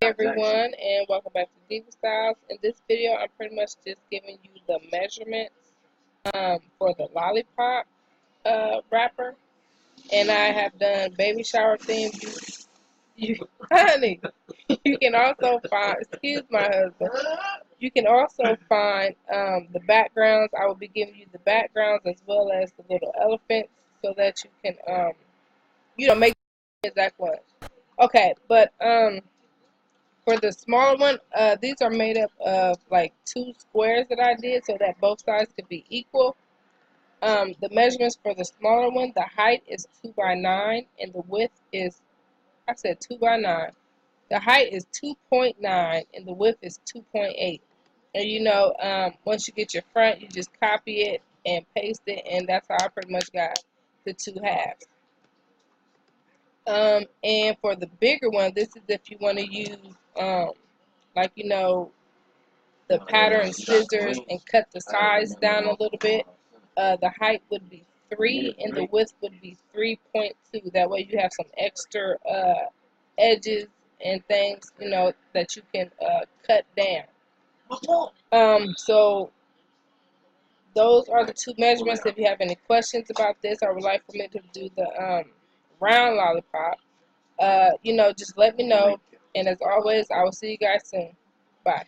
Everyone, and welcome back to Diva Styles. In this video, I'm pretty much just giving you the measurements for the Lollipop wrapper, and I have done baby shower themes. Honey, you can also find, excuse my husband, you can also find the backgrounds. I will be giving you the backgrounds as well as the little elephants so that you can, make the exact ones. Okay, but for the smaller one, these are made up of like 2 squares that I did so that both sides could be equal. The measurements for the smaller one, the height is 2 by 9 and the width is, I said 2 by 9. The height is 2.9 and the width is 2.8. And once you get your front, you just copy it and paste it, and that's how I pretty much got the 2 halves. And for the bigger one, this is if you want to use, like, the pattern scissors and cut the sides down a little bit. The height would be 3 and the width would be 3.2. That way you have some extra edges and things, that you can cut down. So those are the 2 measurements. If you have any questions about this or would like for me to do the round lollipop, just let me know. And as always, I will see you guys soon. Bye.